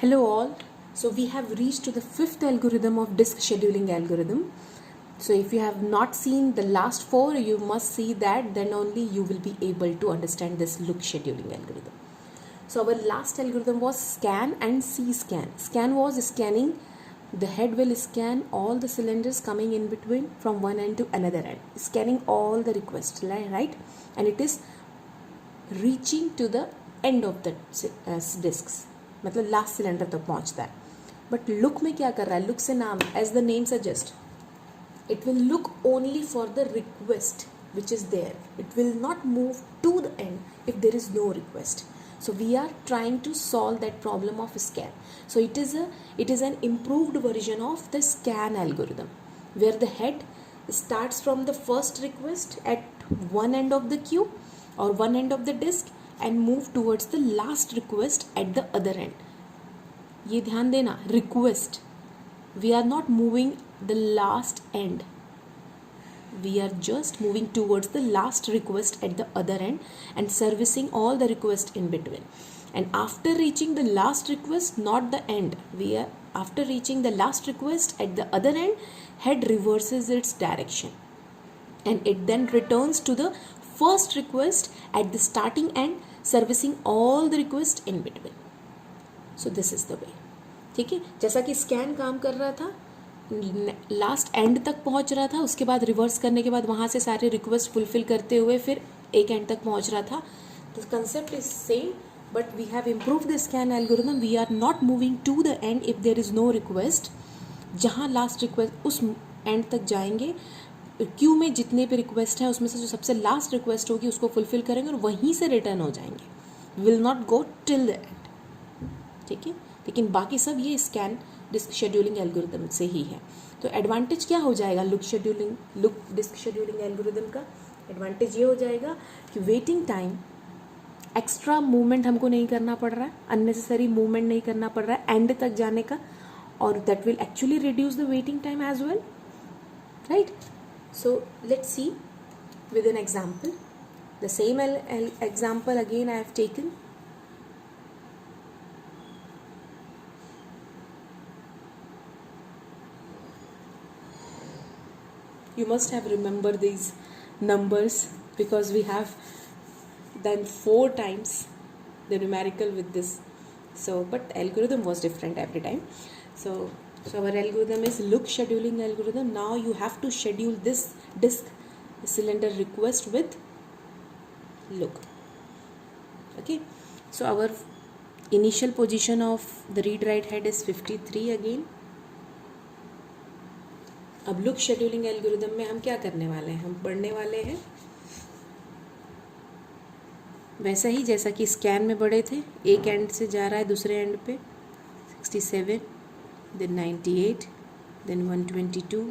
Hello all. So we have reached to the fifth algorithm of disk scheduling algorithm. So if you have not seen the last four, you must see that, then only you will be able to understand this look scheduling algorithm. So our last algorithm was scan and C-scan. Scan was scanning, the head will scan all the cylinders coming in between from one end to another end, scanning all the requests, right? And it is reaching to the end of the disks, मतलब last cylinder तक पहुंचता है. But look में क्या कर रहा है? Look से नाम, as the name suggest, it will look only for the request which is there. It will not move to the end if there is no request. So we are trying to solve that problem of scan. So it is an improved version of the scan algorithm, where the head starts from the first request at one end of the queue or one end of the disk and move towards the last request at the other end. ये ध्यान देना, request, we are not moving the last end, we are just moving towards the last request at the other end and servicing all the requests in between. And after reaching the last request, not the end, after reaching the last request at the other end, head reverses its direction and it then returns to the first request at the starting end, servicing all the requests in between. So this is the way. ठीक है, जैसा कि scan काम कर रहा था, last and तक पहुंच रहा था, उसके बाद रिवर्स करने के बाद वहाँ से सारे रिक्वेस्ट फुलफिल करते हुए फिर एक एंड तक पहुंच रहा था. The concept is same, but we have improved the scan algorithm. We are not moving to the end if there is no request. जहाँ लास्ट रिक्वेस्ट, उस एंड तक जाएंगे, क्यू में जितने भी रिक्वेस्ट हैं उसमें से जो सबसे लास्ट रिक्वेस्ट होगी उसको फुलफिल करेंगे और वहीं से रिटर्न हो जाएंगे. Will not go till the end. ठीक है, लेकिन बाकी सब ये स्कैन डिस्क शेड्यूलिंग एल्गोरिथम से ही है. तो एडवांटेज क्या हो जाएगा लुक डिस्क शेड्यूलिंग एल्गोरिथम का? एडवांटेज ये हो जाएगा कि वेटिंग टाइम, एक्स्ट्रा मूवमेंट हमको नहीं करना पड़ रहा है, अननेसेसरी मूवमेंट नहीं करना पड़ रहा है एंड तक जाने का, और that will actually reduce the waiting time as well, right? So let's see with an example. The same example again I have taken. You must have remembered these numbers because we have done 4 times the numerical with this. So, but algorithm was different every time. So our algorithm is look scheduling algorithm. Now you have to schedule this disk cylinder request with look. Okay. So our initial position of the read write head is 53 again. अब look scheduling algorithm में हम क्या करने वाले हैं? हम पढ़ने वाले हैं वैसा ही जैसा कि स्कैन में पढ़े थे. एक एंड से जा रहा है दूसरे एंड पे, 67, then 98, then 122,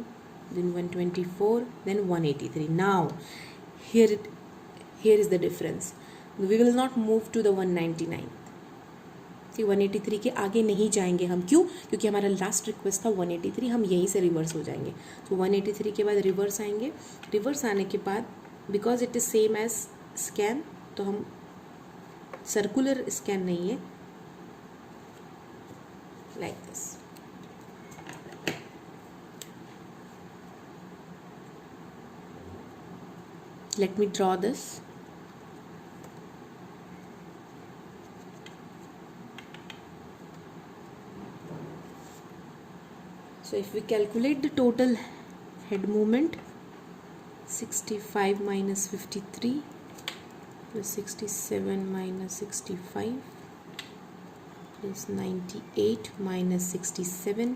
then 124, then 183. Now here is the difference. We will not move to the 199. 183 के आगे नहीं जाएंगे हम. क्यों? क्योंकि हमारा लास्ट रिक्वेस्ट था 183, हम यहीं से रिवर्स हो जाएंगे. तो 183 के बाद रिवर्स आएंगे. रिवर्स आने के बाद because it is same as scan, तो हम सर्कुलर स्कैन नहीं है, like this. Let me draw this. So if we calculate the total head movement, 65 minus 53 plus 67 minus 65 plus 98 minus 67,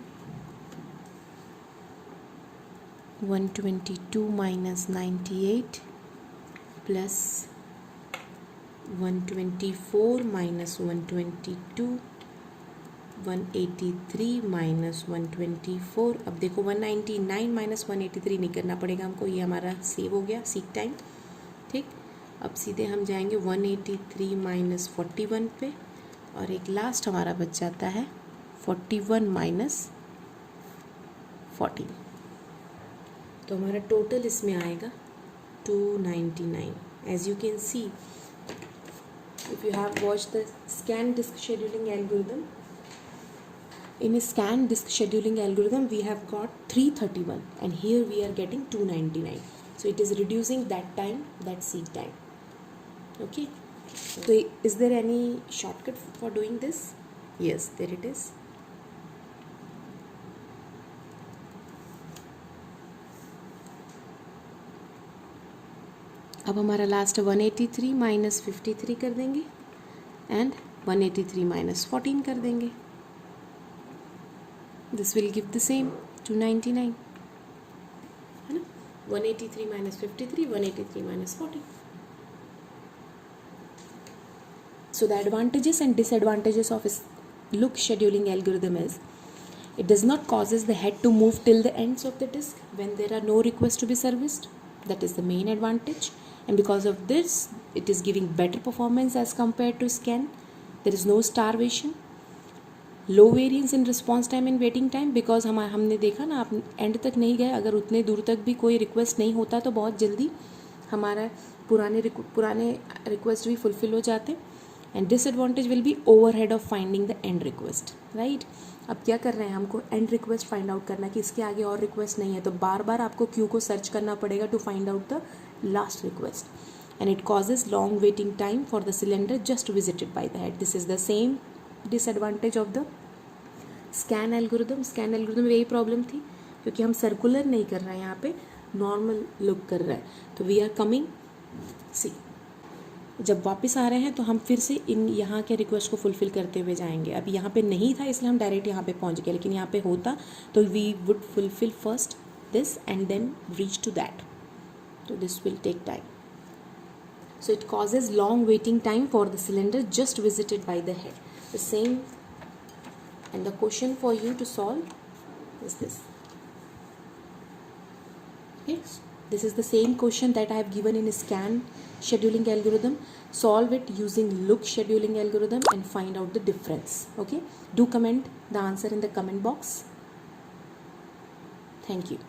122 minus 98 plus 124 minus 122, 183 minus 124. अब देखो 199 minus 183 नहीं करना पड़ेगा हमको, ये हमारा सेव हो गया सीक टाइम. ठीक, अब सीधे हम जाएंगे 183 माइनस 41 पे, और एक लास्ट हमारा बच जाता है 41 माइनस 14. तो हमारा टोटल इसमें आएगा 299. As you can see, if you have watched the scan disk scheduling algorithm, In a scan disk scheduling algorithm, we have got 331 and here we are getting 299. So it is reducing that time, that seek time. Okay. So is there any shortcut for doing this? Yes, there it is. अब हमारा last 183 minus 53 कर देंगे and 183 minus 14 कर देंगे. This will give the same 299, है ना. 183 minus 53, 183 minus 14. So the advantages and disadvantages of a look scheduling algorithm is it does not causes the head to move till the ends of the disk when there are no requests to be serviced. That is the main advantage. And because of this, it is giving better performance as compared to scan. There is no starvation, low variance in response time and waiting time, because हमने देखा ना, आप and तक नहीं गए, अगर उतने दूर तक भी कोई रिक्वेस्ट नहीं होता तो बहुत जल्दी हमारा पुराने रिक्वेस्ट भी फुलफिल हो जाते. And disadvantage will be overhead of finding the end request. Right, अब क्या कर रहे हैं, हमको एंड रिक्वेस्ट फाइंड आउट करना कि इसके आगे और रिक्वेस्ट नहीं है, तो बार बार आपको क्यू को सर्च करना पड़ेगा to find out the last request, and it causes long waiting time for the cylinder just visited by the head. This is the same disadvantage of the scan algorithm. Scan algorithm में यही problem थी क्योंकि हम circular नहीं कर रहे हैं, यहाँ पे नॉर्मल लुक कर रहे हैं. तो वी आर कमिंग, सी जब वापस आ रहे हैं तो हम फिर से इन यहाँ के रिक्वेस्ट को फुलफिल करते हुए जाएंगे. अब यहाँ पे नहीं था इसलिए हम डायरेक्ट यहाँ पे पहुँच गए, लेकिन यहाँ पे होता तो we would fulfil first this and then reach to that. So this will take time. So it causes long waiting time for the cylinder just visited by the head. The same, and the question for you to solve is this. Yes, this is the same question that I have given in a scan scheduling algorithm. Solve it using look scheduling algorithm and find out the difference. Okay, do comment the answer in the comment box. Thank you.